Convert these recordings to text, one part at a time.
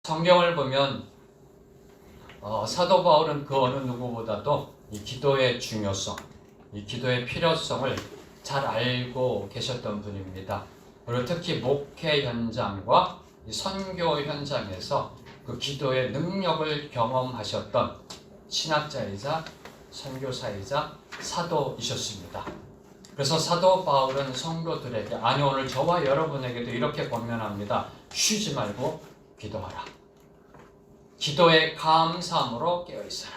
성경을 보면 사도 바울은 그 어느 누구보다도 이 기도의 중요성, 이 기도의 필요성을 잘 알고 계셨던 분입니다. 그리고 특히 목회 현장과 이 선교 현장에서 그 기도의 능력을 경험하셨던 신학자이자 선교사이자 사도이셨습니다. 그래서 사도 바울은 성도들에게, 아니 오늘 저와 여러분에게도 이렇게 권면합니다. 쉬지 말고 기도하라. 기도의 감사함으로 깨어있어라.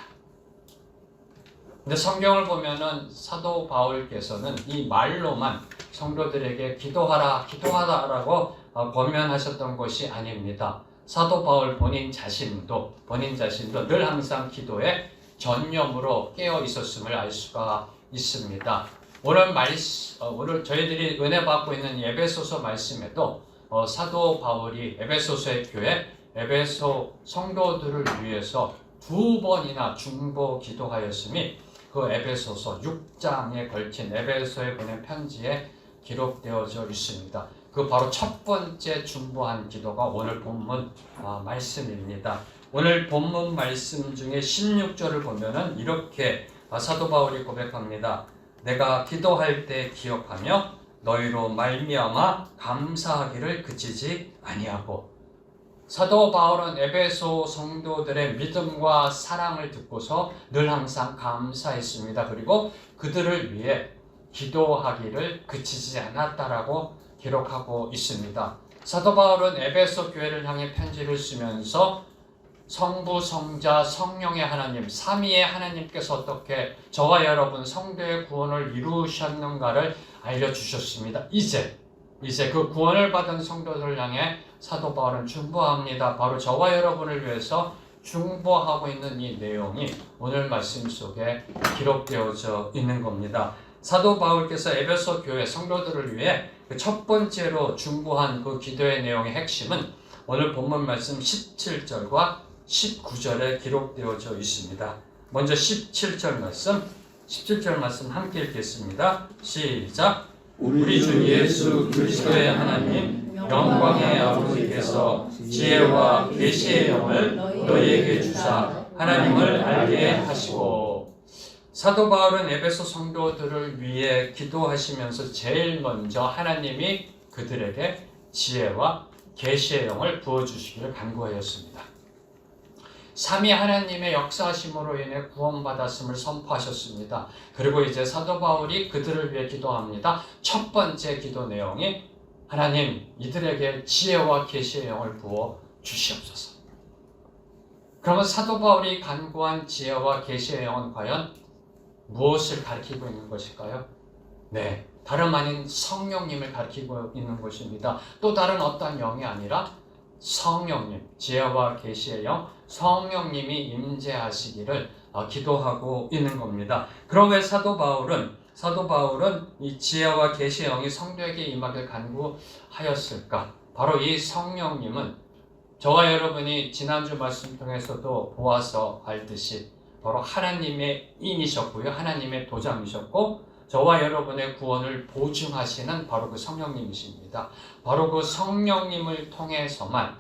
근데 성경을 보면은 사도 바울께서는 이 말로만 성도들에게 기도하라, 기도하라라고 권면하셨던 것이 아닙니다. 사도 바울 본인 자신도 늘 항상 기도에 전념으로 깨어 있었음을 알 수가 있습니다. 오늘 저희들이 은혜 받고 있는 에베소서 말씀에도 사도 바울이 에베소서의 교회, 에베소 성도들을 위해서 2번이나 중보 기도하였음이 그 에베소서 6장에 걸친 에베소에 보낸 편지에 기록되어져 있습니다. 그 바로 첫 번째 중보한 기도가 오늘 본문 말씀입니다. 오늘 본문 말씀 중에 16절을 보면은 이렇게 사도 바울이 고백합니다. 내가 기도할 때 기억하며 너희로 말미암아 감사하기를 그치지 아니하고. 사도 바울은 에베소 성도들의 믿음과 사랑을 듣고서 늘 항상 감사했습니다. 그리고 그들을 위해 기도하기를 그치지 않았다라고 기록하고 있습니다. 사도 바울은 에베소 교회를 향해 편지를 쓰면서 성부, 성자, 성령의 하나님, 삼위의 하나님께서 어떻게 저와 여러분 성도의 구원을 이루셨는가를 알려주셨습니다. 이제 그 구원을 받은 성도들을 향해 사도 바울은 중보합니다. 바로 저와 여러분을 위해서 중보하고 있는 이 내용이 오늘 말씀 속에 기록되어져 있는 겁니다. 사도 바울께서 에베소 교회 성도들을 위해 첫 번째로 중보한 그 기도의 내용의 핵심은 오늘 본문 말씀 17절과 19절에 기록되어져 있습니다. 먼저 17절 말씀 함께 읽겠습니다. 시작. 우리 주 예수 그리스도의 하나님 영광의 아버지께서 지혜와 계시의 영을 너희에게 주사 하나님을 알게 하시고. 사도 바울은 에베소 성도들을 위해 기도하시면서 제일 먼저 하나님이 그들에게 지혜와 계시의 영을 부어주시기를 간구하였습니다. 삼위 하나님의 역사하심으로 인해 구원받았음을 선포하셨습니다. 그리고 이제 사도 바울이 그들을 위해 기도합니다. 첫 번째 기도 내용이 하나님 이들에게 지혜와 계시의 영을 부어 주시옵소서. 그러면 사도 바울이 간구한 지혜와 계시의 영은 과연 무엇을 가리키고 있는 것일까요? 네, 다름 아닌 성령님을 가리키고 있는 것입니다. 또 다른 어떤 영이 아니라 성령님, 지혜와 계시의 영, 성령님이 임재하시기를 기도하고 있는 겁니다. 그럼 왜 사도 바울은 이 지혜와 계시의 영이 성도에게 임하길 간구하였을까? 바로 이 성령님은 저와 여러분이 지난주 말씀 통해서도 보아서 알듯이 바로 하나님의 인이셨고요, 하나님의 도장이셨고 저와 여러분의 구원을 보증하시는 바로 그 성령님이십니다. 바로 그 성령님을 통해서만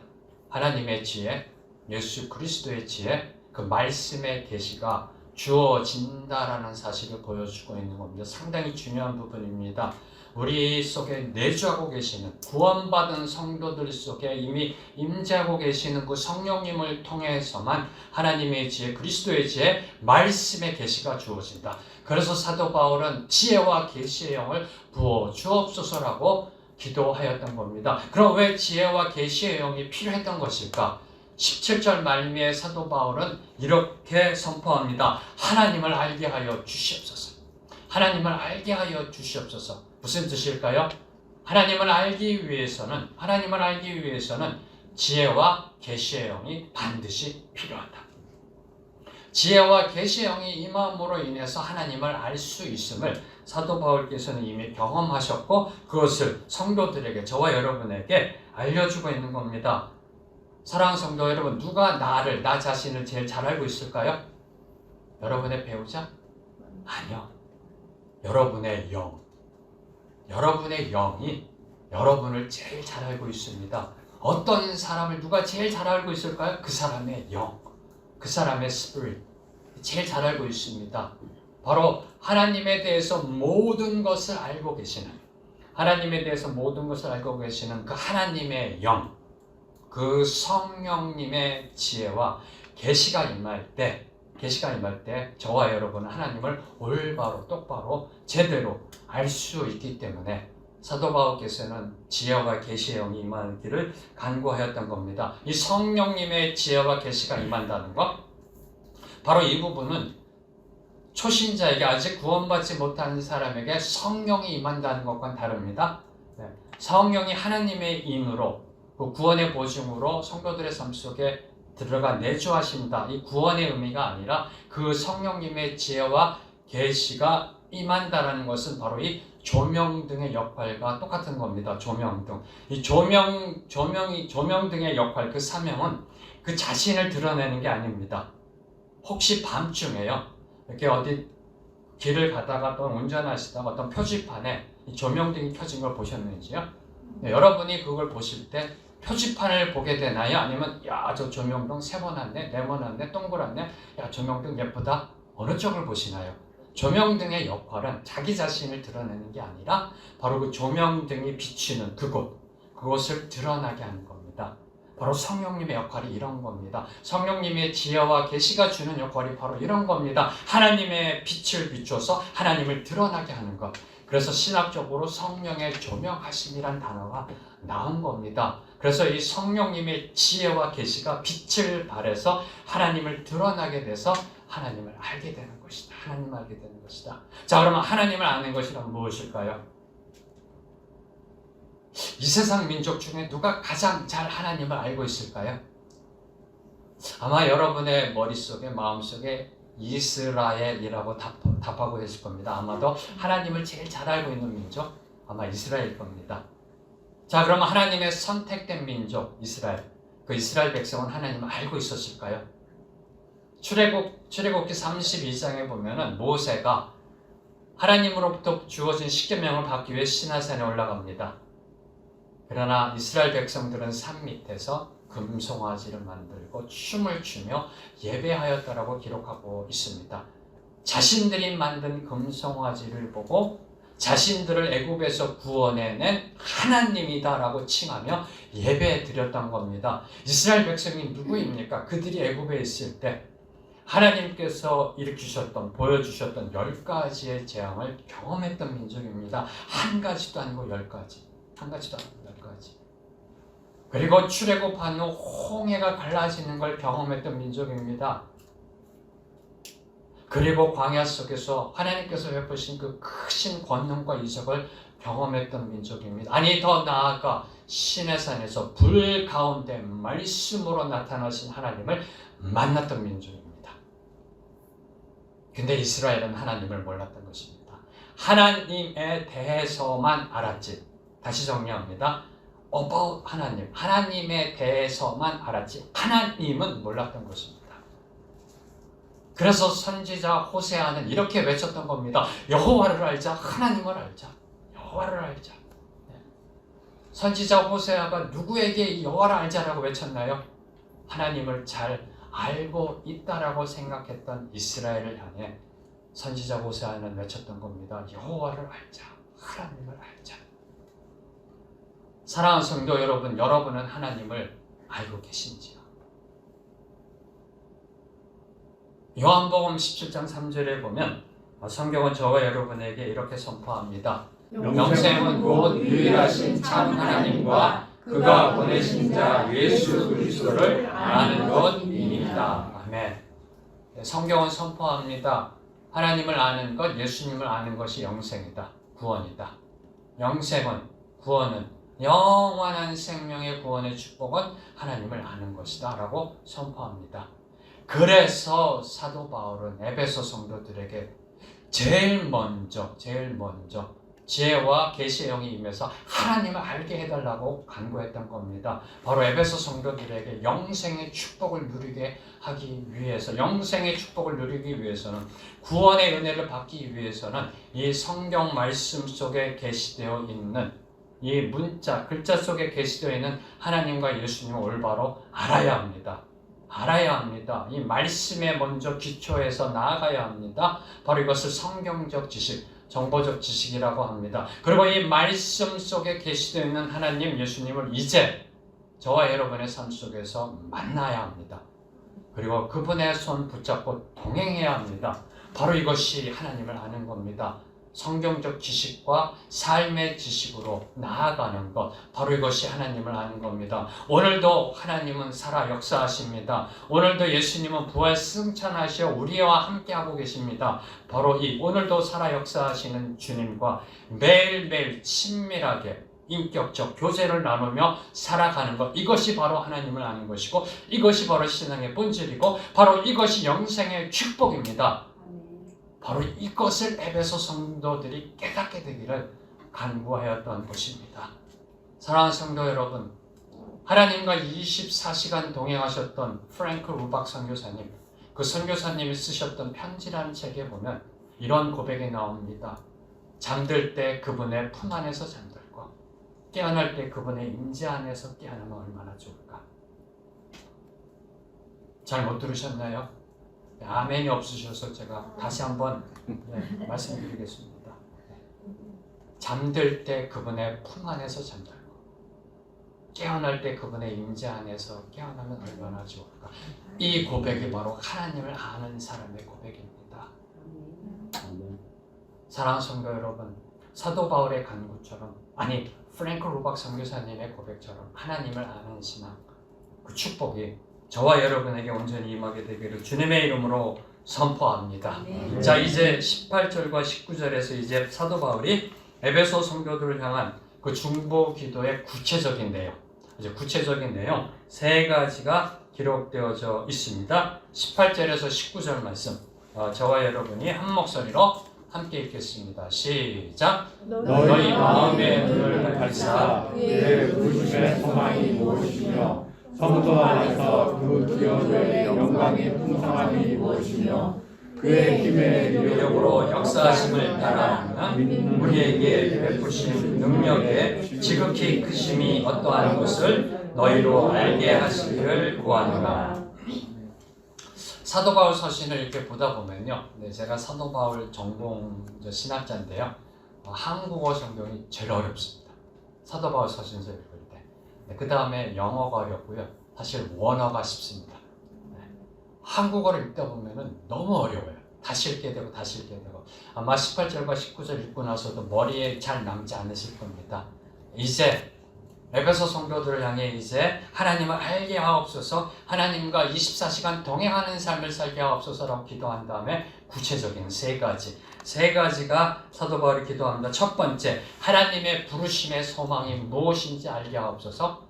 하나님의 지혜, 예수 그리스도의 지혜, 그 말씀의 계시가 주어진다라는 사실을 보여주고 있는 겁니다. 상당히 중요한 부분입니다. 우리 속에 내주하고 계시는 구원받은 성도들 속에 이미 임재하고 계시는 그 성령님을 통해서만 하나님의 지혜, 그리스도의 지혜, 말씀의 계시가 주어진다. 그래서 사도 바울은 지혜와 계시의 영을 부어 주옵소서라고 기도하였던 겁니다. 그럼 왜 지혜와 계시의 영이 필요했던 것일까? 17절 말미에 사도 바울은 이렇게 선포합니다. 하나님을 알게 하여 주시옵소서. 하나님을 알게 하여 주시옵소서. 무슨 뜻일까요? 하나님을 알기 위해서는 지혜와 계시의 영이 반드시 필요하다. 지혜와 계시의 영이 임함으로 인해서 하나님을 알 수 있음을 사도 바울께서는 이미 경험하셨고 그것을 성도들에게, 저와 여러분에게 알려주고 있는 겁니다. 사랑하는 성도 여러분, 누가 나 자신을 제일 잘 알고 있을까요? 여러분의 배우자? 아니요. 여러분의 영이 여러분을 제일 잘 알고 있습니다. 어떤 사람을 누가 제일 잘 알고 있을까요? 그 사람의 영, 그 사람의 스피릿 제일 잘 알고 있습니다. 바로 하나님에 대해서 모든 것을 알고 계시는, 하나님에 대해서 모든 것을 알고 계시는 그 하나님의 영, 그 성령님의 지혜와 계시가 임할 때 저와 여러분은 하나님을 올바로 똑바로 제대로 알 수 있기 때문에 사도 바울께서는 지혜와 계시의 영이 임하기를 간구하였던 겁니다. 이 성령님의 지혜와 계시가 임한다는 것, 바로 이 부분은 초신자에게, 아직 구원받지 못한 사람에게 성령이 임한다는 것과는 다릅니다. 성령이 하나님의 인으로, 그 구원의 보증으로 성도들의 삶 속에 들어가 내주하신다. 이 구원의 의미가 아니라 그 성령님의 지혜와 계시가 임한다라는 것은 바로 이 조명등의 역할과 똑같은 겁니다. 조명등. 이 조명등의 역할, 그 사명은 그 자신을 드러내는 게 아닙니다. 혹시 밤중에요, 이렇게 어디 길을 가다가 또 운전하시다가 어떤 표지판에 이 조명등이 켜진 걸 보셨는지요? 네, 여러분이 그걸 보실 때 표지판을 보게 되나요? 아니면 야, 저 조명등 3번 왔네, 4번 왔네, 동그랗네, 야, 조명등 예쁘다, 어느 쪽을 보시나요? 조명등의 역할은 자기 자신을 드러내는 게 아니라 바로 그 조명등이 비추는 그곳을 드러나게 하는 겁니다. 바로 성령님의 역할이 이런 겁니다. 성령님의 지혜와 계시가 주는 역할이 바로 이런 겁니다. 하나님의 빛을 비춰서 하나님을 드러나게 하는 것. 그래서 신학적으로 성령의 조명하심이란 단어가 나온 겁니다. 그래서 이 성령님의 지혜와 계시가 빛을 발해서 하나님을 드러나게 돼서 하나님을 알게 되는 것이다. 하나님을 알게 되는 것이다. 자, 그러면 하나님을 아는 것이란 무엇일까요? 이 세상 민족 중에 누가 가장 잘 하나님을 알고 있을까요? 아마 여러분의 머릿속에, 마음속에 이스라엘이라고 답하고 계실 겁니다. 아마도 하나님을 제일 잘 알고 있는 민족, 아마 이스라엘일 겁니다. 자, 그러면 하나님의 선택된 민족 이스라엘, 그 이스라엘 백성은 하나님을 알고 있었을까요? 출애굽기 32장에 보면은 모세가 하나님으로부터 주어진 십계명을 받기 위해 시내산에 올라갑니다. 그러나 이스라엘 백성들은 산 밑에서 금송아지를 만들고 춤을 추며 예배하였다라고 기록하고 있습니다. 자신들이 만든 금송아지를 보고 자신들을 애굽에서 구원해낸 하나님이다라고 칭하며 예배 드렸던 겁니다. 이스라엘 백성이 누구입니까? 그들이 애굽에 있을 때 하나님께서 보여주셨던 10가지의 재앙을 경험했던 민족입니다. 한 가지도 아니고 10가지. 한 가지도 아니고 10가지. 그리고 출애굽한 후 홍해가 갈라지는 걸 경험했던 민족입니다. 그리고 광야 속에서 하나님께서 베푸신 그 크신 권능과 이적을 경험했던 민족입니다. 아니, 더 나아가 시내산에서 불 가운데 말씀으로 나타나신 하나님을 만났던 민족입니다. 근데 이스라엘은 하나님을 몰랐던 것입니다. 하나님에 대해서만 알았지. 다시 정리합니다. about 하나님, 하나님에 대해서만 알았지 하나님은 몰랐던 것입니다. 그래서 선지자 호세아는 이렇게 외쳤던 겁니다. 여호와를 알자, 하나님을 알자, 여호와를 알자. 선지자 호세아가 누구에게 여호와를 알자라고 외쳤나요? 하나님을 잘 알고 있다라고 생각했던 이스라엘을 향해 선지자 호세아는 외쳤던 겁니다. 여호와를 알자, 하나님을 알자. 사랑하는 성도 여러분, 여러분은 하나님을 알고 계신지요? 요한복음 17장 3절에 보면 성경은 저와 여러분에게 이렇게 선포합니다. 영생은 곧 유일하신 참 하나님과 그가 보내신 자 예수 그리스도를 아는 것입니다. 아멘. 성경은 선포합니다. 하나님을 아는 것, 예수님을 아는 것이 영생이다. 구원이다. 영생은, 구원은, 영원한 생명의 구원의 축복은 하나님을 아는 것이다 라고 선포합니다. 그래서 사도 바울은 에베소 성도들에게 제일 먼저 지혜와 계시의 영이 임해서 하나님을 알게 해달라고 간구했던 겁니다. 바로 에베소 성도들에게 영생의 축복을 누리게 하기 위해서, 영생의 축복을 누리기 위해서는, 구원의 은혜를 받기 위해서는 이 성경 말씀 속에 계시되어 있는 이 문자, 글자 속에 계시되어 있는 하나님과 예수님을 올바로 알아야 합니다. 알아야 합니다. 이 말씀에 먼저 기초해서 나아가야 합니다. 바로 이것을 성경적 지식, 정보적 지식이라고 합니다. 그리고 이 말씀 속에 계시되어 있는 하나님, 예수님을 이제 저와 여러분의 삶 속에서 만나야 합니다. 그리고 그분의 손 붙잡고 동행해야 합니다. 바로 이것이 하나님을 아는 겁니다. 성경적 지식과 삶의 지식으로 나아가는 것, 바로 이것이 하나님을 아는 겁니다. 오늘도 하나님은 살아 역사하십니다. 오늘도 예수님은 부활 승천하시어 우리와 함께하고 계십니다. 바로 이 오늘도 살아 역사하시는 주님과 매일매일 친밀하게 인격적 교제를 나누며 살아가는 것, 이것이 바로 하나님을 아는 것이고, 이것이 바로 신앙의 본질이고, 바로 이것이 영생의 축복입니다. 바로 이것을 에베소 성도들이 깨닫게 되기를 간구하였던 것입니다. 사랑하는 성도 여러분, 하나님과 24시간 동행하셨던 프랭크 루박 선교사님, 그 선교사님이 쓰셨던 편지라는 책에 보면 이런 고백이 나옵니다. 잠들 때 그분의 품 안에서 잠들고 깨어날 때 그분의 임재 안에서 깨어나면 얼마나 좋을까. 잘 못 들으셨나요? 아멘이 없으셔서 제가 다시 한번 말씀드리겠습니다. 잠들 때 그분의 품 안에서 잠들고 깨어날 때 그분의 임재 안에서 깨어나면 얼마나 좋을까. 이 고백이 바로 하나님을 아는 사람의 고백입니다. 사랑하는 성도 여러분, 사도 바울의 간구처럼, 아니 프랭크 루박 선교사님의 고백처럼 하나님을 아는 신앙, 그 축복이 저와 여러분에게 온전히 임하게 되기를 주님의 이름으로 선포합니다. 자, 이제 18절과 19절에서 이제 사도 바울이 에베소 성도들을 향한 그 중보 기도의 구체적인 내용, 이제 구체적인 내용 세 가지가 기록되어져 있습니다. 18절에서 19절 말씀, 저와 여러분이 한 목소리로 함께 읽겠습니다. 시작. 너희 마음의 눈을 밝히사 그의 부르심의 소망이 무엇이며 성도 안에서 그 기업의 영광의 풍성함이 무엇이며 그의 힘의 능력으로 역사하심을 따라 우리에게 베푸신 능력의 지극히 크심이 어떠한 것을 너희로 알게 하시기를 구하노라. 사도 바울 서신을 이렇게 보다 보면요, 제가 사도 바울 전공 신학자인데요, 한국어 성경이 제일 어렵습니다. 사도 바울 서신서 읽을 때. 그 다음에 영어가 어렵고요, 사실 원어가 쉽습니다. 한국어를 읽다 보면은 너무 어려워요. 다시 읽게 되고 다시 읽게 되고, 아마 18절과 19절 읽고 나서도 머리에 잘 남지 않으실 겁니다. 이제 에베소 성도들을 향해 이제 하나님을 알게 하옵소서, 하나님과 24시간 동행하는 삶을 살게 하옵소서라고 기도한 다음에 구체적인 세 가지가 사도 바울이 기도합니다. 첫 번째, 하나님의 부르심의 소망이 무엇인지 알게 하옵소서.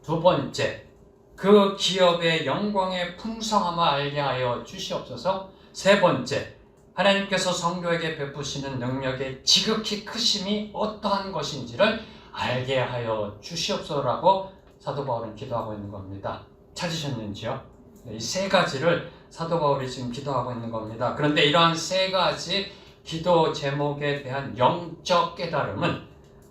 두 번째, 그 기업의 영광의 풍성함을 알게 하여 주시옵소서. 세 번째, 하나님께서 성도에게 베푸시는 능력의 지극히 크심이 어떠한 것인지를 알게 하여 주시옵소서라고 사도 바울은 기도하고 있는 겁니다. 찾으셨는지요? 이 세 가지를 사도 바울이 지금 기도하고 있는 겁니다. 그런데 이러한 세 가지 기도 제목에 대한 영적 깨달음은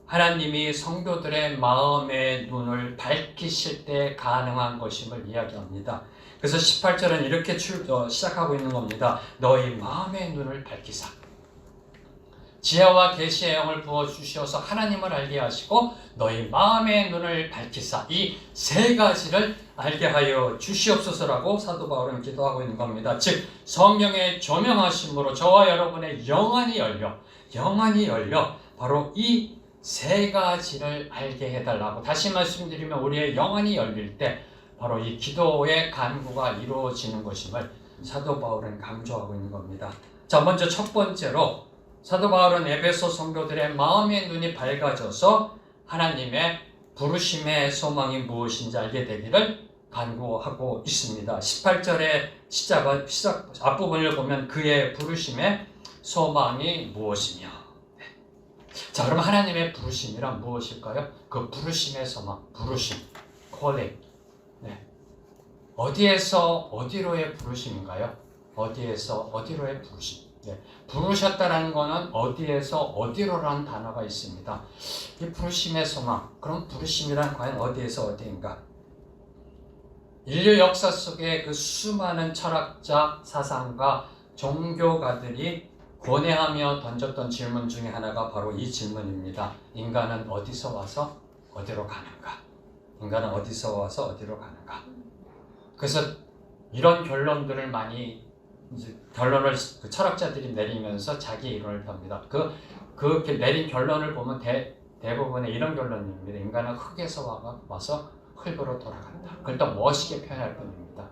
하나님이 성도들의 마음의 눈을 밝히실 때 가능한 것임을 이야기합니다. 그래서 18절은 이렇게 시작하고 있는 겁니다. 너희 마음의 눈을 밝히사. 지혜와 계시의 영을 부어주셔서 하나님을 알게 하시고 너희 마음의 눈을 밝히사. 이 세 가지를 알게 하여 주시옵소서라고 사도 바울은 기도하고 있는 겁니다. 즉 성령의 조명하심으로 저와 여러분의 영안이 열려 바로 이 세 가지를 알게 해달라고. 다시 말씀드리면 우리의 영안이 열릴 때 바로 이 기도의 간구가 이루어지는 것임을 사도 바울은 강조하고 있는 겁니다. 자, 먼저 첫 번째로 사도 바울은 에베소 성도들의 마음의 눈이 밝아져서 하나님의 부르심의 소망이 무엇인지 알게 되기를 간구하고 있습니다. 18절의 시작 앞부분을 보면 그의 부르심의 소망이 무엇이며. 자, 그럼 하나님의 부르심이란 무엇일까요? 그 부르심의 소망, 부르심, calling. 어디에서 어디로의 부르심인가요? 어디에서 어디로의 부르심. 부르셨다라는 거는 어디에서 어디로라는 단어가 있습니다. 이 부르심의 소망, 그럼 부르심이란 과연 어디에서 어디인가? 인류 역사 속에 그 수많은 철학자, 사상가, 종교가들이 고뇌하며 던졌던 질문 중에 하나가 바로 이 질문입니다. 인간은 어디서 와서 어디로 가는가? 인간은 어디서 와서 어디로 가는가? 그래서 이런 결론들을 많이 결론을 그 철학자들이 내리면서 자기 이론을 펴니다. 그 내린 결론을 보면 대부분의 이런 결론입니다. 인간은 흙에서 와서 흙으로 돌아간다. 그걸 또 멋있게 표현할 뿐입니다.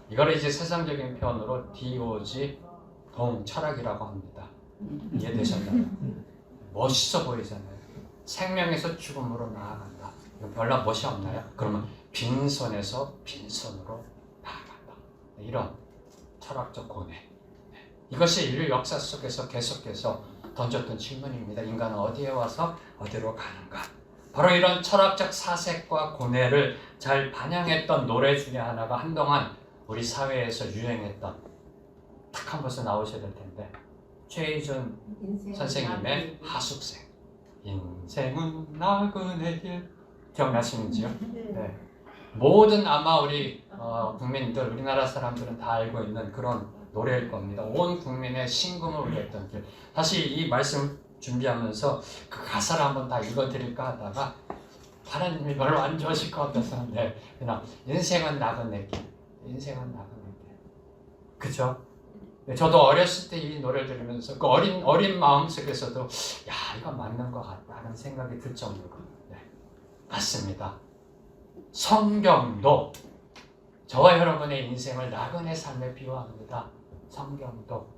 이걸 이제 세상적인 표현으로 DOG 동철학이라고 합니다. 이해되셨나요? 멋있어 보이잖아요. 생명에서 죽음으로 나아간다. 이거 별로 멋이 없나요? 그러면 빈손에서 빈손으로 나아간다. 이런 철학적 고뇌. 이것이 인류 역사 속에서 계속해서 던졌던 질문입니다. 인간은 어디에 와서 어디로 가는가? 바로 이런 철학적 사색과 고뇌를 잘 반영했던 노래 중에 하나가 한동안 우리 사회에서 유행했던, 딱 한 번씩 나오셔야 될 텐데, 최희준 선생님의 하숙생. 인생은 나그네 길. 기억나시는지요? 네. 모든 아마 우리 국민들, 우리나라 사람들은 다 알고 있는 그런 노래일 겁니다. 온 국민의 심금을 울렸던 길. 다시 이 말씀 준비하면서 그 가사를 한번 다 읽어드릴까 하다가 하나님이 별로 안 좋아하실 것 같아서 그냥 인생은 나그네 길. 인생은 나그네 길. 그죠? 저도 어렸을 때 이 노래를 들으면서 그 어린 마음 속에서도 야, 이거 맞는 것 같다는 생각이 들 정도로 맞습니다. 성경도 저와 여러분의 인생을 나그네 삶에 비유합니다. 성경도.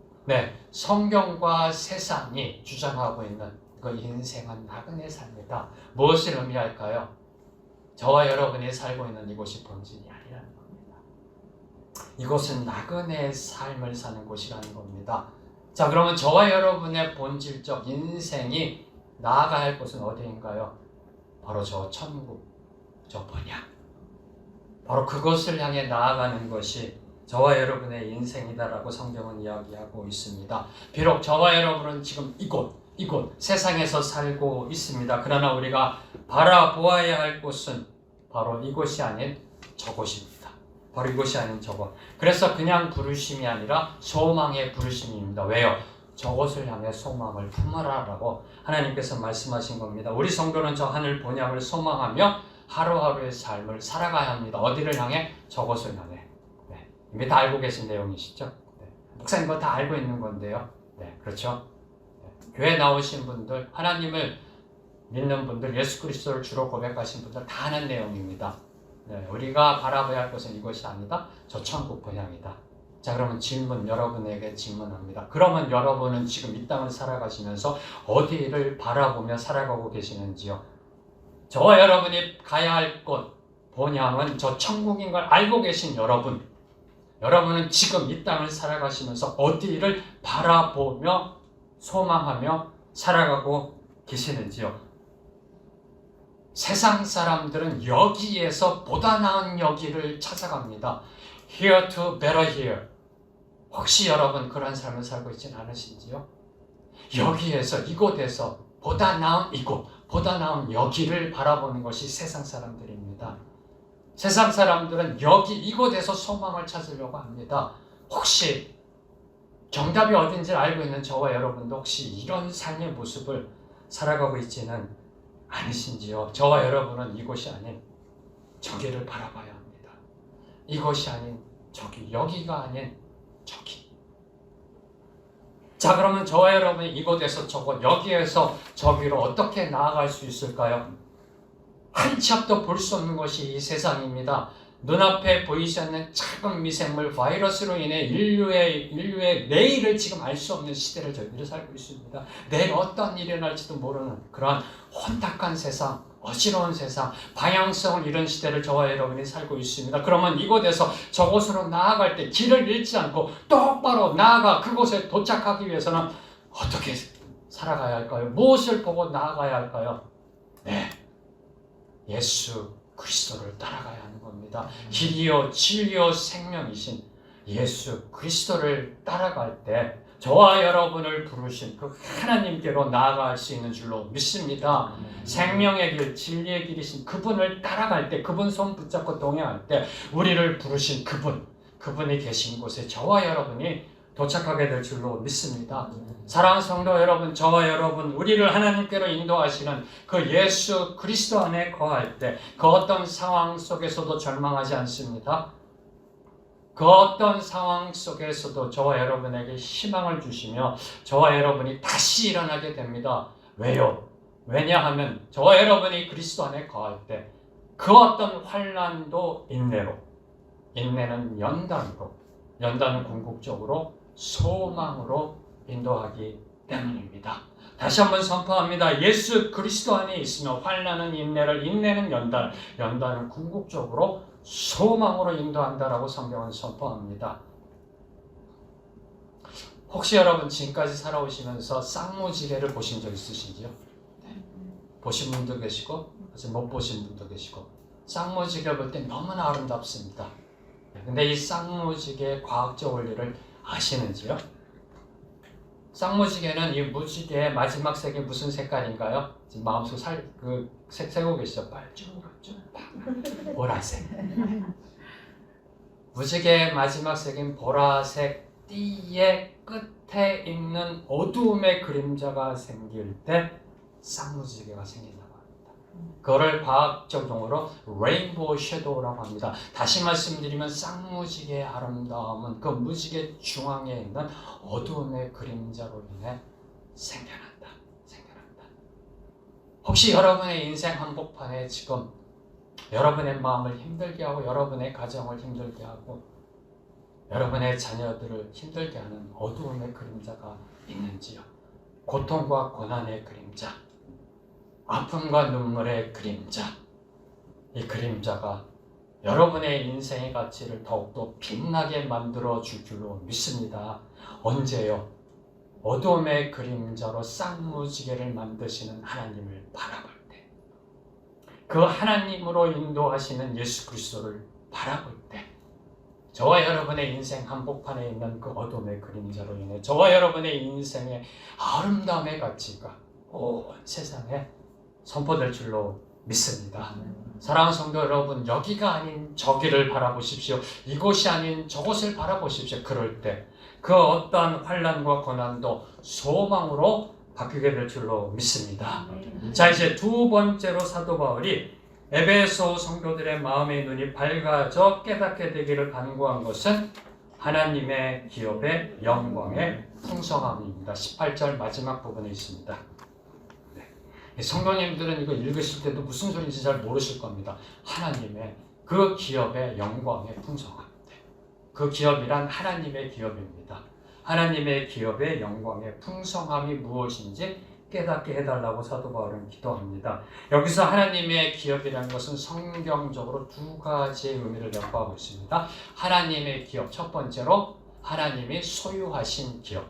성경과 세상이 주장하고 있는 그 인생은 나그네 삶이다. 무엇을 의미할까요? 저와 여러분이 살고 있는 이곳이 본진이 아니라는 겁니다. 이곳은 나그네 삶을 사는 곳이라는 겁니다. 자, 그러면 저와 여러분의 본질적 인생이 나아가야 할 곳은 어디인가요? 바로 저 천국, 저 번향. 바로 그것을 향해 나아가는 것이 저와 여러분의 인생이다라고 성경은 이야기하고 있습니다. 비록 저와 여러분은 지금 이곳 세상에서 살고 있습니다. 그러나 우리가 바라보아야 할 곳은 바로 이곳이 아닌 저곳입니다. 바로 이곳이 아닌 저곳. 그래서 그냥 부르심이 아니라 소망의 부르심입니다. 왜요? 저곳을 향해 소망을 품으라라고 하나님께서 말씀하신 겁니다. 우리 성도는 저 하늘 본향을 소망하며 하루하루의 삶을 살아가야 합니다. 어디를 향해? 저곳을 향해. 이미 다 알고 계신 내용이시죠? 목사님 그거 다 알고 있는 건데요. 그렇죠? 교회 나오신 분들, 하나님을 믿는 분들, 예수 그리스도를 주로 고백하신 분들 다 아는 내용입니다. 우리가 바라봐야 할 것은 이것이 아니다. 저 천국 번향이다. 자, 그러면 여러분에게 질문합니다. 그러면 여러분은 지금 이 땅을 살아가시면서 어디를 바라보며 살아가고 계시는지요? 저와 여러분이 가야 할 곳, 본향은 저 천국인 걸 알고 계신 여러분은 지금 이 땅을 살아가시면서 어디를 바라보며 소망하며 살아가고 계시는지요? 세상 사람들은 여기에서 보다 나은 여기를 찾아갑니다. Here to better here. 혹시 여러분 그런 삶을 살고 있지는 않으신지요? 여기에서, 이곳에서 보다 나은 이곳, 보다 나은 여기를 바라보는 것이 세상 사람들입니다. 세상 사람들은 이곳에서 소망을 찾으려고 합니다. 혹시 정답이 어딘지 알고 있는 저와 여러분도 혹시 이런 삶의 모습을 살아가고 있지는 않으신지요? 저와 여러분은 이곳이 아닌 저기를 바라봐야 합니다. 이곳이 아닌 저기, 여기가 아닌 저기. 자, 그러면 저와 여러분이 이곳에서 저곳, 여기에서 저기로 어떻게 나아갈 수 있을까요? 한 치 앞도 볼 수 없는 것이 이 세상입니다. 눈앞에 보이지 않는 작은 미생물, 바이러스로 인해 인류의 내일을 지금 알 수 없는 시대를 저희들이 살고 있습니다. 내일 어떤 일이 일어날지도 모르는 그러한 혼탁한 세상, 어지러운 세상, 방향성을 잃은 시대를 저와 여러분이 살고 있습니다. 그러면 이곳에서 저곳으로 나아갈 때 길을 잃지 않고 똑바로 나아가 그곳에 도착하기 위해서는 어떻게 살아가야 할까요? 무엇을 보고 나아가야 할까요? 예수 그리스도를 따라가야 하는 겁니다. 길이요 진리요 생명이신 예수 그리스도를 따라갈 때 저와 여러분을 부르신 그 하나님께로 나아갈 수 있는 줄로 믿습니다. 생명의 길, 진리의 길이신 그분을 따라갈 때, 그분 손 붙잡고 동행할 때 우리를 부르신 그분이 계신 곳에 저와 여러분이 도착하게 될 줄로 믿습니다. 사랑하는 성도 여러분, 저와 여러분, 우리를 하나님께로 인도하시는 그 예수 그리스도 안에 거할 때 그 어떤 상황 속에서도 절망하지 않습니다. 그 어떤 상황 속에서도 저와 여러분에게 희망을 주시며 저와 여러분이 다시 일어나게 됩니다. 왜요? 왜냐하면 저와 여러분이 그리스도 안에 거할 때 그 어떤 환난도 인내로, 인내는 연단으로, 연단은 궁극적으로 소망으로 인도하기 때문입니다. 다시 한번 선포합니다. 예수 그리스도 안에 있으면 환난은 인내를, 인내는 연단, 연단은 궁극적으로 소망으로 인도한다라고 성경은 선포합니다. 혹시 여러분 지금까지 살아오시면서 쌍무지개를 보신 적 있으신지요? 네. 보신 분도 계시고 아직 못 보신 분도 계시고 쌍무지개 볼 때 너무나 아름답습니다. 근데 이 쌍무지개의 과학적 원리를 아시는지요? 쌍무지개는 이 무지개의 마지막 색이 무슨 색깔인가요? 지금 마음속 색 세고 계시죠? 빨쭉빨쭉 보라색. 무지개의 마지막 색인 보라색 띠의 끝에 있는 어두움의 그림자가 생길 때 쌍무지개가 생긴다고 합니다. 그거를 과학적 용어로 레인보우 섀도우라고 합니다. 다시 말씀드리면 쌍무지개의 아름다움은 그 무지개 중앙에 있는 어두움의 그림자로 인해 생겨난다. 혹시 여러분의 인생 한복판에 지금 여러분의 마음을 힘들게 하고 여러분의 가정을 힘들게 하고 여러분의 자녀들을 힘들게 하는 어두움의 그림자가 있는지요? 고통과 고난의 그림자, 아픔과 눈물의 그림자, 이 그림자가 여러분의 인생의 가치를 더욱더 빛나게 만들어 줄 줄로 믿습니다. 언제요? 어둠의 그림자로 쌍무지개를 만드시는 하나님을 바라볼 때, 그 하나님으로 인도하시는 예수 그리스도를 바라볼 때, 저와 여러분의 인생 한복판에 있는 그 어둠의 그림자로 인해 저와 여러분의 인생의 아름다움의 가치가 온 세상에 선포될 줄로 믿습니다. 사랑하는 성도 여러분, 여기가 아닌 저기를 바라보십시오. 이곳이 아닌 저곳을 바라보십시오. 그럴 때 그 어떠한 환난과 고난도 소망으로 바뀌게 될 줄로 믿습니다. 자, 이제 두 번째로 사도 바울이 에베소 성도들의 마음의 눈이 밝아져 깨닫게 되기를 간구한 것은 하나님의 기업의 영광의 풍성함입니다. 18절 마지막 부분에 있습니다. 성도님들은 이거 읽으실 때도 무슨 소리인지 잘 모르실 겁니다. 하나님의 그 기업의 영광의 풍성함. 그 기업이란 하나님의 기업입니다. 하나님의 기업의 영광의 풍성함이 무엇인지 깨닫게 해달라고 사도 바울은 기도합니다. 여기서 하나님의 기업이라는 것은 성경적으로 두 가지의 의미를 연구하고 있습니다. 하나님의 기업, 첫 번째로 하나님이 소유하신 기업.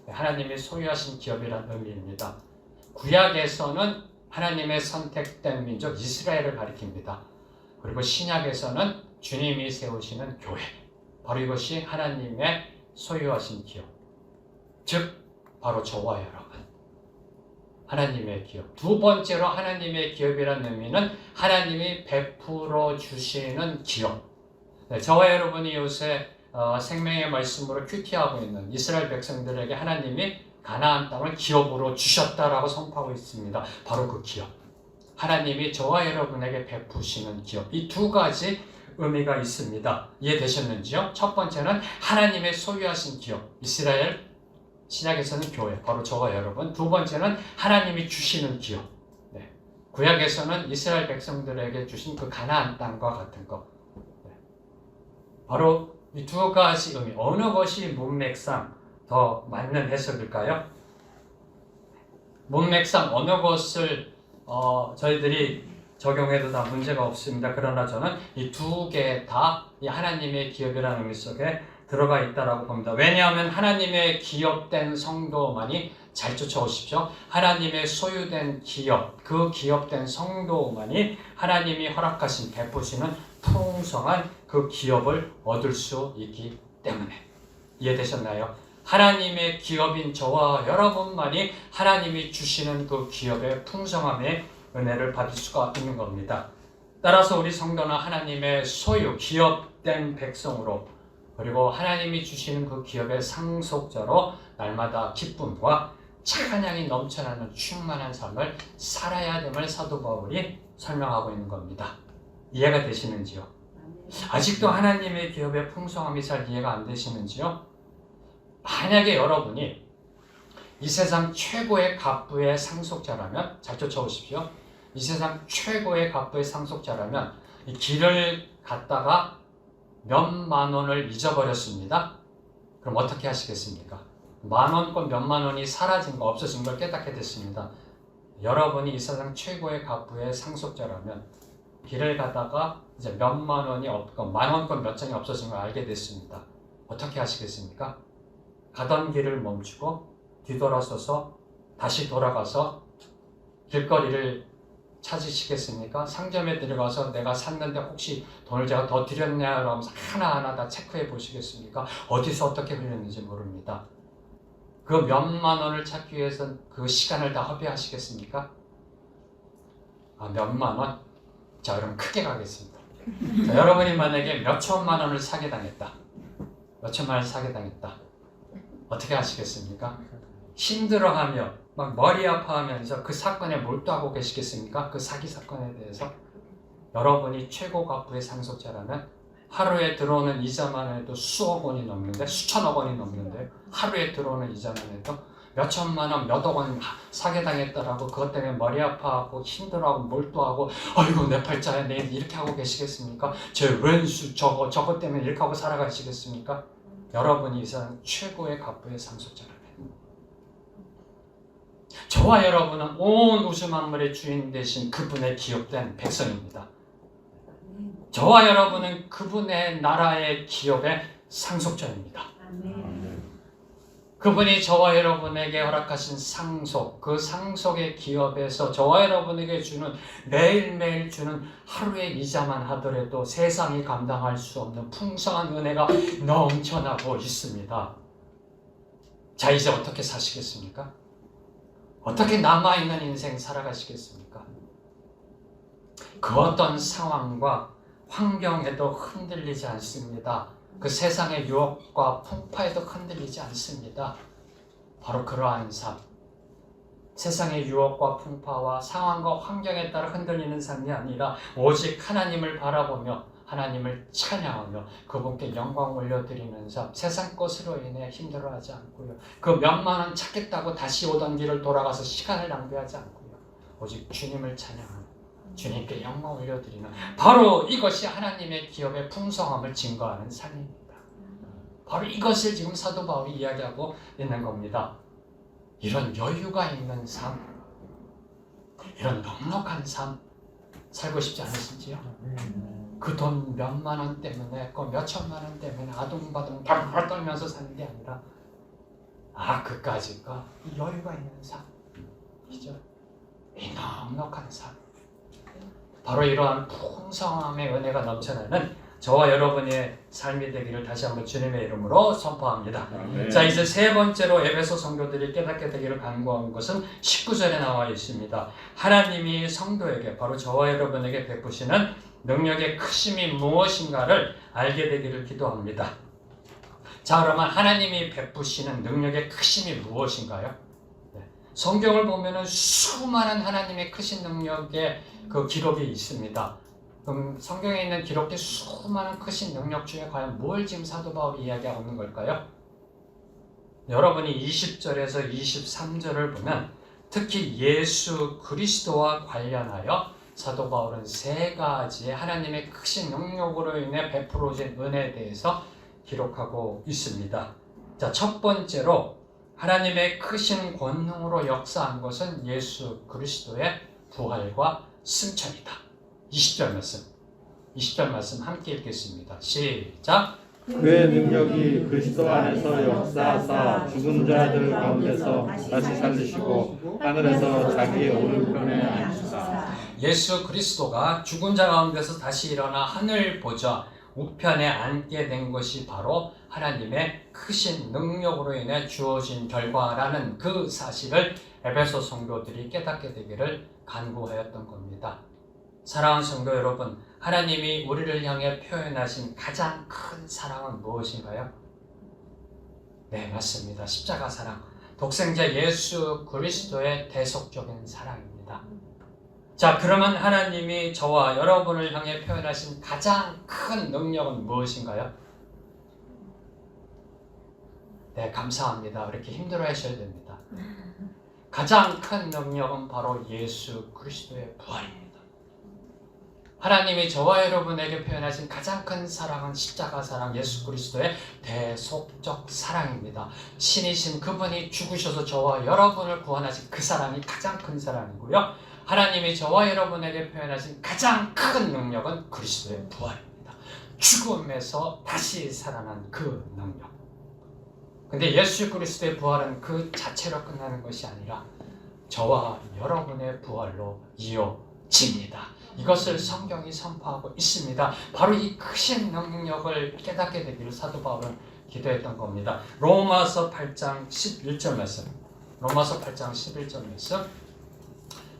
하나님이 소유하신 기업이라는 의미입니다. 구약에서는 하나님의 선택된 민족 이스라엘을 가리킵니다. 그리고 신약에서는 주님이 세우시는 교회, 바로 이것이 하나님의 소유하신 기업, 즉 바로 저와 여러분, 하나님의 기업. 두 번째로 하나님의 기업이라는 의미는 하나님이 베풀어 주시는 기업. 저와 여러분이 요새 생명의 말씀으로 큐티하고 있는 이스라엘 백성들에게 하나님이 가나안 땅을 기업으로 주셨다라고 선포하고 있습니다. 바로 그 기업, 하나님이 저와 여러분에게 베푸시는 기업, 이 두 가지 의미가 있습니다. 이해되셨는지요? 첫 번째는 하나님의 소유하신 기업, 이스라엘, 신약에서는 교회, 바로 저와 여러분. 두 번째는 하나님이 주시는 기업, 구약에서는 이스라엘 백성들에게 주신 그 가나안 땅과 같은 것. 바로 이 두 가지 의미, 어느 것이 문맥상 더 맞는 해석일까요? 문맥상 어느 것을 저희들이 적용해도 다 문제가 없습니다. 그러나 저는 이 두 개 다 이 하나님의 기업이라는 의미 속에 들어가 있다라고 봅니다. 왜냐하면 하나님의 기업된 성도만이, 잘 쫓아오십시오, 하나님의 소유된 기업, 그 기업된 성도만이 하나님이 허락하신, 베푸시는 풍성한 그 기업을 얻을 수 있기 때문에. 이해되셨나요? 하나님의 기업인 저와 여러분만이 하나님이 주시는 그 기업의 풍성함의 은혜를 받을 수가 있는 겁니다. 따라서 우리 성도는 하나님의 소유, 기업된 백성으로, 그리고 하나님이 주시는 그 기업의 상속자로 날마다 기쁨과 찬양이 넘쳐나는 충만한 삶을 살아야 됨을 사도 바울이 설명하고 있는 겁니다. 이해가 되시는지요? 아직도 하나님의 기업의 풍성함이 잘 이해가 안 되시는지요? 만약에 여러분이 이 세상 최고의 갑부의 상속자라면, 잘 쫓아오십시오. 이 세상 최고의 갑부의 상속자라면 이 길을 갔다가 몇만 원을 잊어버렸습니다. 그럼 어떻게 하시겠습니까? 만원권 몇만 원이 사라진 거, 없어진 걸 깨닫게 됐습니다. 여러분이 이 세상 최고의 갑부의 상속자라면 길을 가다가 이제 몇만 원이 없고 만원권 몇 장이 없어진 걸 알게 됐습니다. 어떻게 하시겠습니까? 가던 길을 멈추고 뒤돌아서서 다시 돌아가서 길거리를 찾으시겠습니까? 상점에 들어가서 내가 샀는데 혹시 돈을 제가 더 드렸냐 하면서 하나하나 다 체크해 보시겠습니까? 어디서 어떻게 흘렸는지 모릅니다. 그 몇만 원을 찾기 위해서 그 시간을 다 허비하시겠습니까? 몇만 원? 자, 그럼 크게 가겠습니다. 자, 여러분이 만약에 몇 천만 원을 사게 당했다. 몇 천만 원을 사게 당했다. 어떻게 하시겠습니까? 힘들어하며 막 머리 아파하면서 그 사건에 몰두하고 계시겠습니까? 그 사기 사건에 대해서. 여러분이 최고 갑부의 상속자라면 하루에 들어오는 이자만 해도 수억 원이 넘는데, 수천억 원이 넘는데, 하루에 들어오는 이자만 해도 몇 천만 원, 몇억 원 사게 당했다라고 그것 때문에 머리 아파하고 힘들어하고 몰두하고 아이고 내 팔자야 내일 이렇게 하고 계시겠습니까? 제 왼수 저것 때문에 이렇게 하고 살아가시겠습니까? 여러분이 이 세상 최고의 갑부의 상속자라면 저와 여러분은 온 우주 만물의 주인 되신 그분의 기업된 백성입니다. 저와 여러분은 그분의 나라의 기업의 상속자입니다. 그분이 저와 여러분에게 허락하신 상속, 그 상속의 기업에서 저와 여러분에게 주는, 매일매일 주는 하루의 이자만 하더라도 세상이 감당할 수 없는 풍성한 은혜가 넘쳐나고 있습니다. 자, 이제 어떻게 사시겠습니까? 어떻게 남아있는 인생 살아가시겠습니까? 그 어떤 상황과 환경에도 흔들리지 않습니다. 그 세상의 유혹과 풍파에도 흔들리지 않습니다. 바로 그러한 삶, 세상의 유혹과 풍파와 상황과 환경에 따라 흔들리는 삶이 아니라 오직 하나님을 바라보며 하나님을 찬양하며 그분께 영광 올려드리는 삶, 세상 것으로 인해 힘들어하지 않고요. 그 몇만 원 찾겠다고 다시 오던 길을 돌아가서 시간을 낭비하지 않고요. 오직 주님을 찬양하며 주님께 영광 올려드리는, 바로 이것이 하나님의 기업의 풍성함을 증거하는 삶입니다. 바로 이것을 지금 사도 바울이 이야기하고 있는 겁니다. 이런 여유가 있는 삶, 이런 넉넉한 삶 살고 싶지 않으신지요? 그 돈 몇만 원 때문에, 그 몇 천만 원 때문에 아둥바둥 덜덜 떨면서 사는 게 아니라 그까짓과 이 여유가 있는 삶이죠. 이 넉넉한 삶, 바로 이러한 풍성함의 은혜가 넘쳐나는 저와 여러분의 삶이 되기를 다시 한번 주님의 이름으로 선포합니다. 자, 이제 세 번째로 에베소 성도들이 깨닫게 되기를 간구한 것은 19절에 나와 있습니다. 하나님이 성도에게, 바로 저와 여러분에게 베푸시는 능력의 크심이 무엇인가를 알게 되기를 기도합니다. 자, 그러면 하나님이 베푸시는 능력의 크심이 무엇인가요? 성경을 보면은 수많은 하나님의 크신 능력의 그 기록이 있습니다. 그럼 성경에 있는 기록의 수많은 크신 능력 중에 과연 뭘 지금 사도 바울이 이야기하고 있는 걸까요? 여러분이 20절에서 23절을 보면 특히 예수 그리스도와 관련하여 사도 바울은 세 가지의 하나님의 크신 능력으로 인해 베풀어진 은혜에 대해서 기록하고 있습니다. 자, 첫 번째로 하나님의 크신 권능으로 역사한 것은 예수 그리스도의 부활과 승천이다. 20절 말씀 함께 읽겠습니다. 시작. 그의 능력이 그리스도 안에서 역사하사 죽은 자들 가운데서 다시 살리시고 하늘에서 자기의 오른편에 앉히사. 예수 그리스도가 죽은 자 가운데서 다시 일어나 하늘 보좌 우편에 앉게 된 것이 바로 하나님의 크신 능력으로 인해 주어진 결과라는 그 사실을 에베소 성도들이 깨닫게 되기를 간구하였던 겁니다. 사랑하는 성도 여러분, 하나님이 우리를 향해 표현하신 가장 큰 사랑은 무엇인가요? 네, 맞습니다. 십자가 사랑. 독생자 예수 그리스도의 대속적인 사랑입니다. 자, 그러면 하나님이 저와 여러분을 향해 표현하신 가장 큰 능력은 무엇인가요? 네, 감사합니다. 이렇게 힘들어 하셔야 됩니다. 가장 큰 능력은 바로 예수 그리스도의 부활입니다. 하나님이 저와 여러분에게 표현하신 가장 큰 사랑은 십자가 사랑, 예수 그리스도의 대속적 사랑입니다. 신이신 그분이 죽으셔서 저와 여러분을 구원하신 그 사랑이 가장 큰 사랑이고요. 하나님이 저와 여러분에게 표현하신 가장 큰 능력은 그리스도의 부활입니다. 죽음에서 다시 살아난 그 능력. 근데 예수 그리스도의 부활은 그 자체로 끝나는 것이 아니라 저와 여러분의 부활로 이어집니다. 이것을 성경이 선포하고 있습니다. 바로 이 크신 능력을 깨닫게 되기를 사도 바울은 기도했던 겁니다. 로마서 8장 11절 말씀. 로마서 8장 11절 말씀.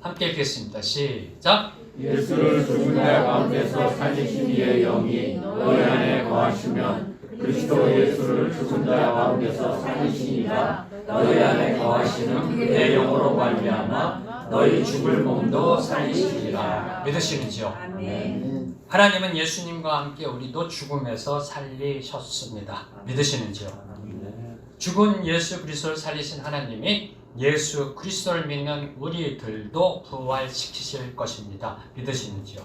함께 읽겠습니다. 시작. 예수를 죽은 자 가운데서 살리신 이의 영이 너희 안에 거하시면 그리스도 예수를 죽은 자 가운데서 살리신 이가 너희 안에 거하시는 그의 영으로 말미암아 너희 죽을 몸도 살리시리라. 믿으시는지요? 아멘. 하나님은 예수님과 함께 우리도 죽음에서 살리셨습니다. 믿으시는지요? 죽은 예수 그리스도를 살리신 하나님이 예수 그리스도를 믿는 우리들도 부활시키실 것입니다. 믿으시는지요?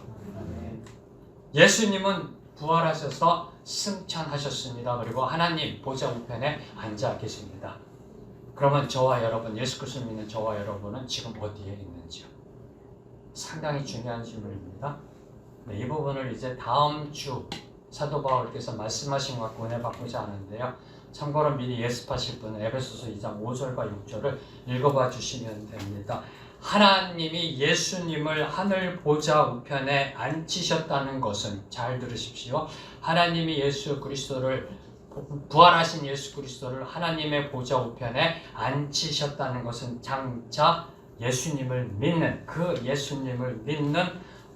예수님은 부활하셔서 승천하셨습니다. 그리고 하나님 보좌 우편에 앉아 계십니다. 그러면 저와 여러분, 예수 그리스도를 믿는 저와 여러분은 지금 어디에 있는지요? 상당히 중요한 질문입니다. 네, 이 부분을 이제 다음 주 사도 바울께서 말씀하신 것 갖고 은혜 받고자 하는데요. 참고로 미리 예습하실 분은 에베소서 2장 5절과 6절을 읽어봐 주시면 됩니다. 하나님이 예수님을 하늘 보좌 우편에 앉히셨다는 것은, 잘 들으십시오. 하나님이 예수 그리스도를, 부활하신 예수 그리스도를 하나님의 보좌 우편에 앉히셨다는 것은 장차 예수님을 믿는, 그 예수님을 믿는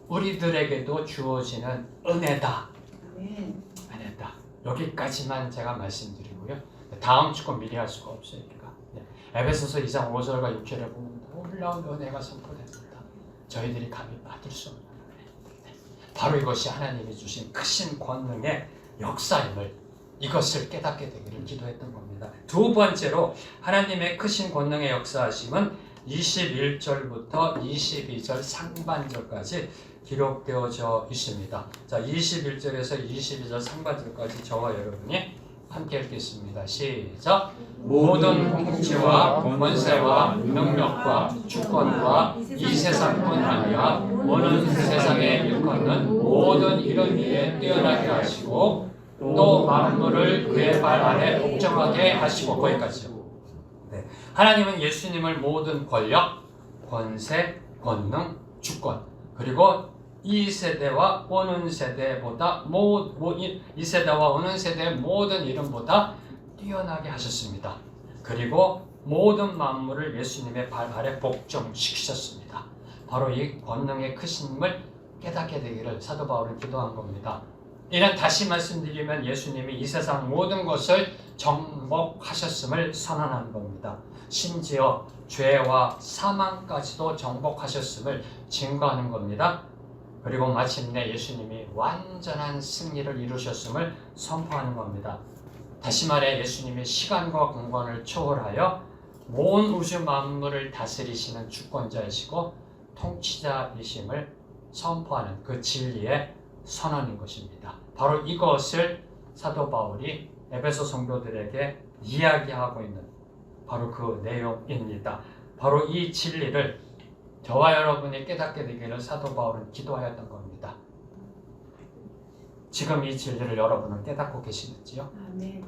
우리들에게도 주어지는 은혜다. 은혜다. 여기까지만 제가 말씀드리고요. 다음 주 건 미리 할 수가 없어요. 에베소서 2장 5절과 6절에 보면 놀라운 은혜가 선포됩니다. 저희들이 감히 받을 수 없는 은혜. 바로 이것이 하나님이 주신 크신 권능의 역사임을, 이것을 깨닫게 되기를 기도했던 겁니다. 두 번째로 하나님의 크신 권능의 역사하심은 21절부터 22절 상반절까지 기록되어져 있습니다. 자, 21절에서 22절 상반절까지 저와 여러분이 함께 읽겠습니다. 시작. 모든 통치와 권세와 능력과 주권과 이 세상뿐 아니라 오는 세상에 일컫는 모든 이름 위에 뛰어나게 하시고 또 만물을 그의 발 아래 복종하게 하시고, 거기까지요. 네. 하나님은 예수님을 모든 권력, 권세, 권능, 주권, 그리고 이 세대와 오는 세대보다 이 세대와 오는 세대의 모든 이름보다 뛰어나게 하셨습니다. 그리고 모든 만물을 예수님의 발 아래 복종시키셨습니다. 바로 이 권능의 크심을 깨닫게 되기를 사도 바울은 기도한 겁니다. 이는 다시 말씀드리면 예수님이 이 세상 모든 것을 정복하셨음을 선언하는 겁니다. 심지어 죄와 사망까지도 정복하셨음을 증거하는 겁니다. 그리고 마침내 예수님이 완전한 승리를 이루셨음을 선포하는 겁니다. 다시 말해 예수님이 시간과 공간을 초월하여 온 우주 만물을 다스리시는 주권자이시고 통치자이심을 선포하는 그 진리의 선언인 것입니다. 바로 이것을 사도 바울이 에베소 성도들에게 이야기하고 있는 바로 그 내용입니다. 바로 이 진리를 저와 여러분이 깨닫게 되기를 사도 바울은 기도하였던 겁니다. 지금 이 진리를 여러분은 깨닫고 계시는지요? 아멘.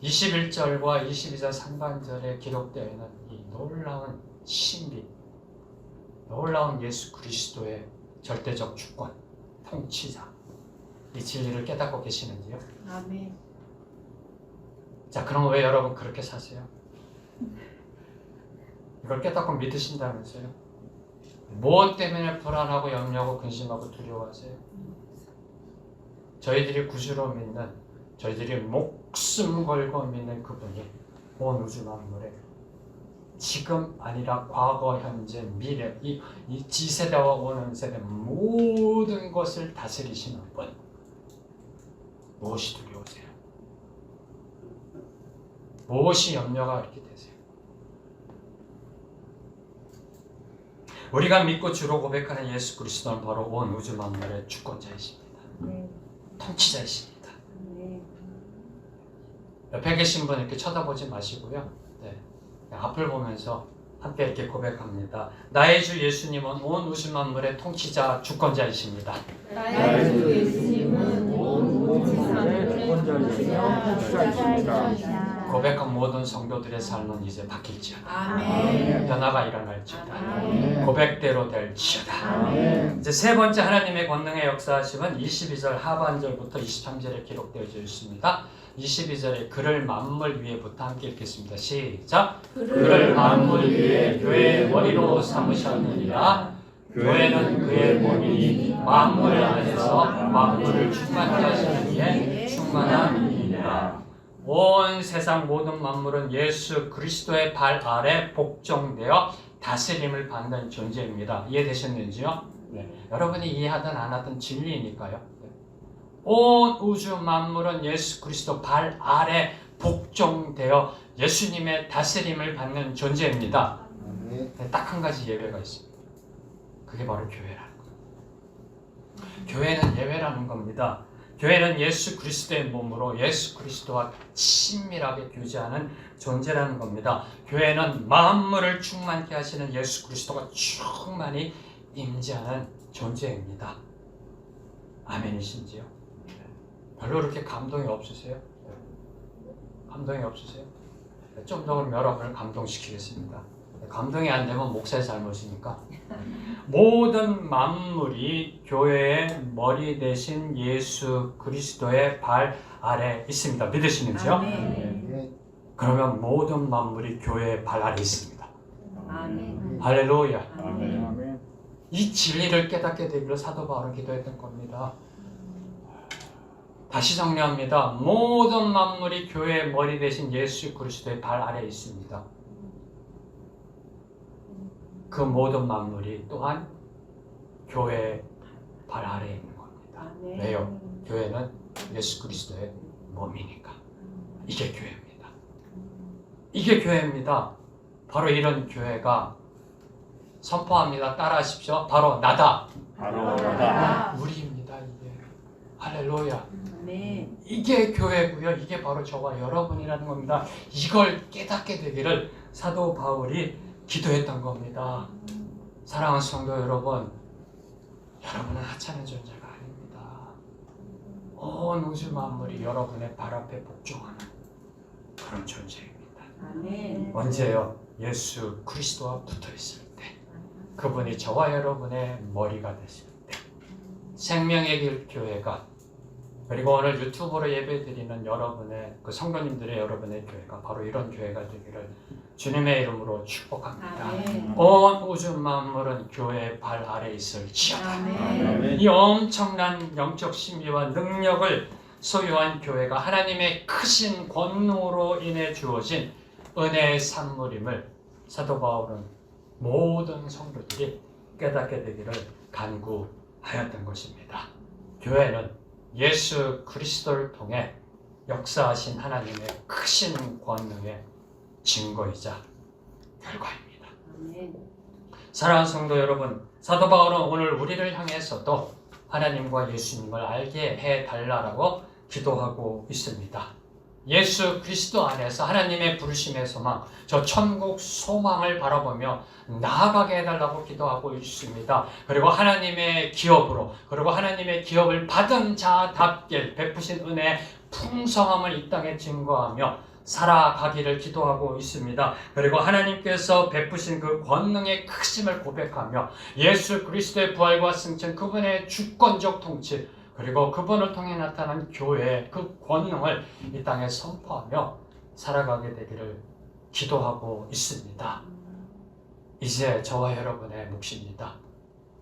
21절과 22절 상반절에 기록되어 있는 이 놀라운 신비, 놀라운 예수 그리스도의 절대적 주권, 통치자, 이 진리를 깨닫고 계시는지요? 아멘. 자, 그럼 왜 여러분 그렇게 사세요? 이걸 깨닫고 믿으신다면서요? 무엇 때문에 불안하고 염려하고 근심하고 두려워하세요? 저희들이 구주로 믿는, 저희들이 목숨 걸고 믿는 그분이 온 우주 만물에 지금 아니라 과거, 현재, 미래, 이 지세대와 오는 세대 모든 것을 다스리시는 분. 무엇이 두려우세요? 무엇이 염려가 이렇게 되세요? 우리가 믿고 주로 고백하는 예수 그리스도는 바로 온 우주 만물의 주권자이십니다. 네. 통치자이십니다. 네. 옆에 계신 분 이렇게 쳐다보지 마시고요. 네. 앞을 보면서 함께 이렇게 고백합니다. 나의 주 예수님은 온 우주 만물의 통치자, 주권자이십니다. 나의 주 예수님은 온 우주 만물의 통치자이십니다. 고백한 모든 성도들의 삶은 이제 바뀔지어다. 아멘. 변화가 일어날지어다. 아멘. 고백대로 될지어다. 아멘. 이제 세 번째 하나님의 권능의 역사하심은 22절 하반절부터 23절에 기록되어 있습니다. 22절에 그를 만물 위에부터 함께 읽겠습니다. 시작. 그를 만물 위에 교회의 머리로 삼으셨느니라. 교회는 그의 몸이니 만물 안에서 만물을 충만케 하시는 이의 충만한 이니라. 온 세상 모든 만물은 예수 그리스도의 발 아래 복종되어 다스림을 받는 존재입니다. 이해되셨는지요? 네. 여러분이 이해하든 안 하든 진리니까요. 네. 온 우주 만물은 예수 그리스도 발 아래 복종되어 예수님의 다스림을 받는 존재입니다. 네, 딱 한 가지 예외가 있습니다. 그게 바로 교회라는 거예요. 교회는 예외라는 겁니다. 교회는 예수 그리스도의 몸으로 예수 그리스도와 친밀하게 교제하는 존재라는 겁니다. 교회는 만물을 충만케 하시는 예수 그리스도가 충만히 임재하는 존재입니다. 아멘이신지요? 별로 그렇게 감동이 없으세요? 감동이 없으세요? 좀 더 그럼 여러분을 감동시키겠습니다. 감동이 안 되면 목사의 잘못이니까. 모든 만물이 교회의 머리 대신 예수 그리스도의 발 아래 있습니다. 믿으시는지요? 아멘. 그러면 모든 만물이 교회의 발 아래 있습니다. 아멘. 할렐루야. 아멘. 이 진리를 깨닫게 되기를 사도 바울은 기도했던 겁니다. 다시 정리합니다. 모든 만물이 교회의 머리 대신 예수 그리스도의 발 아래 있습니다. 그 모든 만물이 또한 교회의 발 아래에 있는 겁니다. 아멘. 왜요? 교회는 예수 그리스도의 몸이니까. 이게 교회입니다. 이게 교회입니다. 바로 이런 교회가 선포합니다. 따라하십시오. 바로 나다. 바로 나다. 우리입니다. 이게. 할렐루야. 아멘. 이게 교회고요. 이게 바로 저와 여러분이라는 겁니다. 이걸 깨닫게 되기를 사도 바울이 기도했던 겁니다. 사랑하는 성도 여러분, 여러분은 하찮은 존재가 아닙니다. 온 우주 만물이 여러분의 발 앞에 복종하는 그런 존재입니다. 아멘. 언제요? 예수 그리스도와 붙어 있을 때, 그분이 저와 여러분의 머리가 되실 때, 생명의 길 교회가, 그리고 오늘 유튜브로 예배드리는 여러분의 그 성도님들의 여러분의 교회가 바로 이런 교회가 되기를 주님의 이름으로 축복합니다. 아멘. 온 우주 만물은 교회의 발 아래 있을지어다. 아멘. 이 엄청난 영적 신비와 능력을 소유한 교회가 하나님의 크신 권능으로 인해 주어진 은혜의 산물임을 사도 바울은 모든 성도들이 깨닫게 되기를 간구하였던 것입니다. 교회는 예수 그리스도를 통해 역사하신 하나님의 크신 권능의 증거이자 결과입니다. 아멘. 사랑하는 성도 여러분, 사도 바울은 오늘 우리를 향해서도 하나님과 예수님을 알게 해달라고 기도하고 있습니다. 예수 그리스도 안에서 하나님의 부르심의 소망, 저 천국 소망을 바라보며 나아가게 해달라고 기도하고 있습니다. 그리고 하나님의 기업으로, 그리고 하나님의 기업을 받은 자답게 베푸신 은혜의 풍성함을 이 땅에 증거하며 살아가기를 기도하고 있습니다. 그리고 하나님께서 베푸신 그 권능의 크심을 고백하며 예수 그리스도의 부활과 승천, 그분의 주권적 통치, 그리고 그분을 통해 나타난 교회의 그 권능을 이 땅에 선포하며 살아가게 되기를 기도하고 있습니다. 이제 저와 여러분의 몫입니다.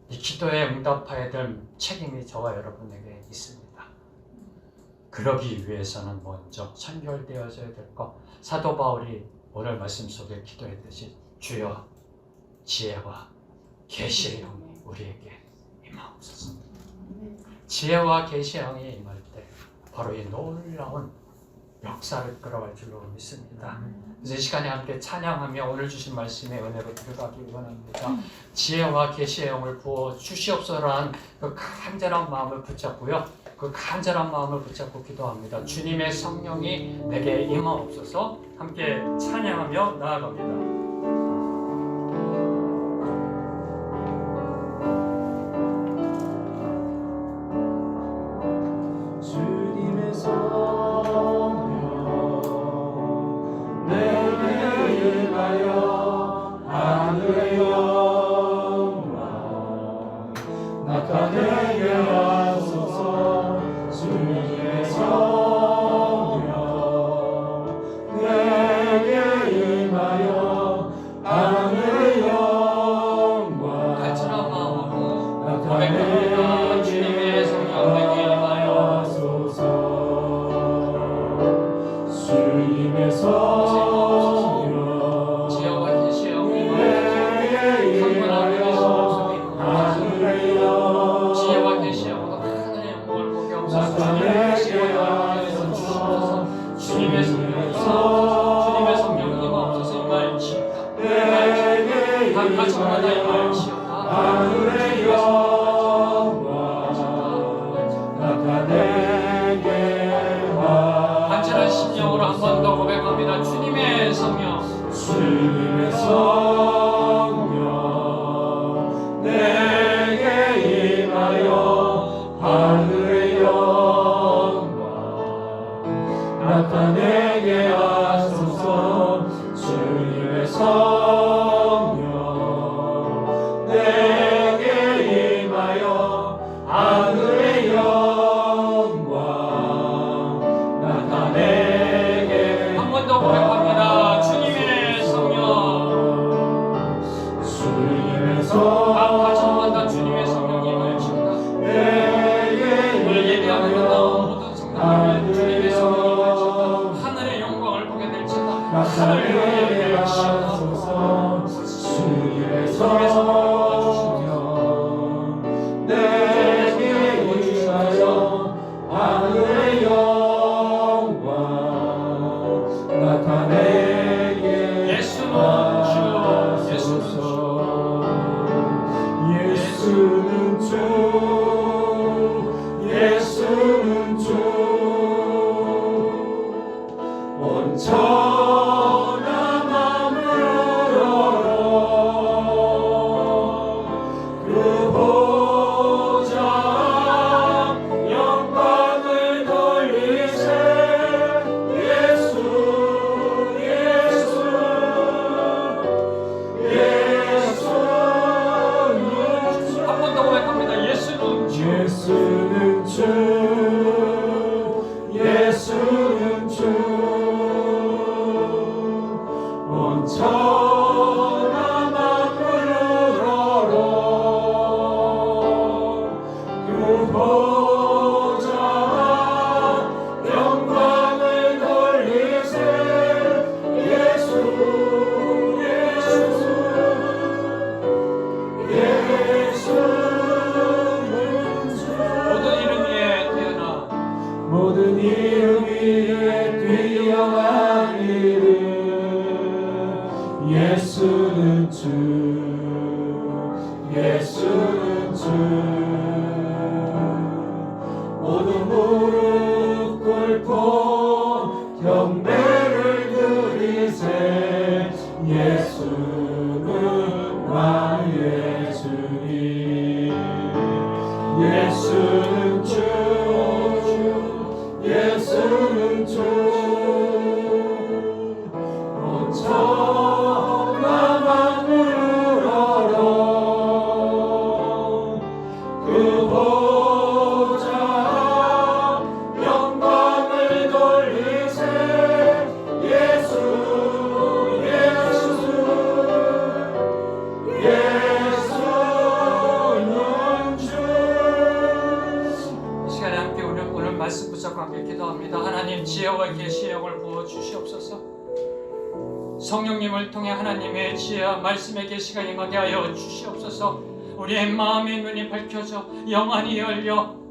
이 기도에 응답하여야 될 책임이 저와 여러분에게 있습니다. 그러기 위해서는 먼저 선결되어져야 될 것, 사도 바울이 오늘 말씀 속에 기도했듯이 주여 지혜와 계시의 영이 우리에게 임하옵소서. 지혜와 계시의 영이 임할 때 바로 이 놀라운 역사를 끌어갈 줄로 믿습니다. 그래서 이 시간에 함께 찬양하며 오늘 주신 말씀의 은혜로 들어가기 원합니다. 지혜와 계시의 영을 부어 주시옵소서라는 그 간절한 마음을 붙잡고요. 그 간절한 마음을 붙잡고 기도합니다. 주님의 성령이 내게 임하옵소서. 함께 찬양하며 나아갑니다. 간절한 심령으로 한 번 더 고백합니다. 주님의 성령, 주님의 성령 내게 임하여 하늘의 영광 나타내게 하소서. 주님의 성령 내게 임하여 하늘의 영광 나타내게. 한 번 더 고백합니다. 주님의 성령, 주님의 성령 다시 한 번 더 주님의 성령님을 지우다. 오늘 예배하는 모든 성도님을 주님의 성령님을 지우다. 하늘의 영광을 보게 될지다. 하늘의 영광을 지우다. 주님의 성령 내게 임하여 하늘의 영광 나타내게 예수는 주, 예수는 주. 예수는 주 예수는 주 온전한 마음으로 그 보좌 영광을 돌리세. 예수 예수 예수는 주 한 번 더 고백합니다. 예수는 주. 예수는 주 예수는 주 온전한 마음으로 그 보좌 영광을 돌리세. 예수 예수 예수는 주 모든 이름 위에 태어나 모든 이름 위에 뛰어난 이름 예수는 주 예수는 주 모든 무릎 꿇고 경배를 드리세. 예수는 왕의 주님 예수는 주 예수는 주 온전한 마음으로 그 보좌 간곡하게 기도합니다. 하나님 지혜와 계시의 영을 부어 주시옵소서. 성령님을 통해 하나님의 지혜와 말씀의 계시가 임하게 하여 주시옵소서. 우리의 마음의 눈이 밝혀져 영안이 열려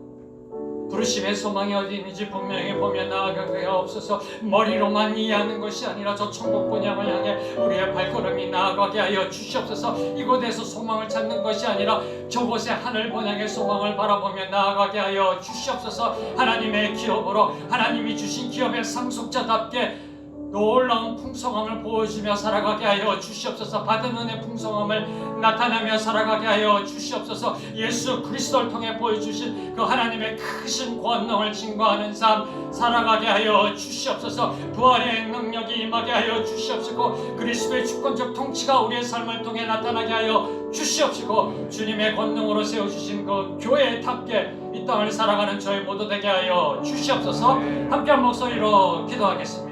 부르심의 소망이 어디인지 분명히 보며 나아가게 하옵소서. 머리로만 이해하는 것이 아니라 저 천국 본향을 향해 우리의 발걸음이 나아가게 하여 주시옵소서. 이곳에서 소망을 찾는 것이 아니라 저곳의 하늘 본향의 소망을 바라보며 나아가게 하여 주시옵소서. 하나님의 기업으로 하나님이 주신 기업의 상속자답게 놀라운 풍성함을 보여주며 살아가게 하여 주시옵소서. 받은 은혜 풍성함을 나타내며 살아가게 하여 주시옵소서. 예수 그리스도를 통해 보여주신 그 하나님의 크신 권능을 증거하는 삶 살아가게 하여 주시옵소서. 부활의 능력이 임하게 하여 주시옵시고 그리스도의 주권적 통치가 우리의 삶을 통해 나타나게 하여 주시옵시고 주님의 권능으로 세워주신 그 교회답게 이 땅을 살아가는 저희 모두 되게 하여 주시옵소서. 함께한 목소리로 기도하겠습니다.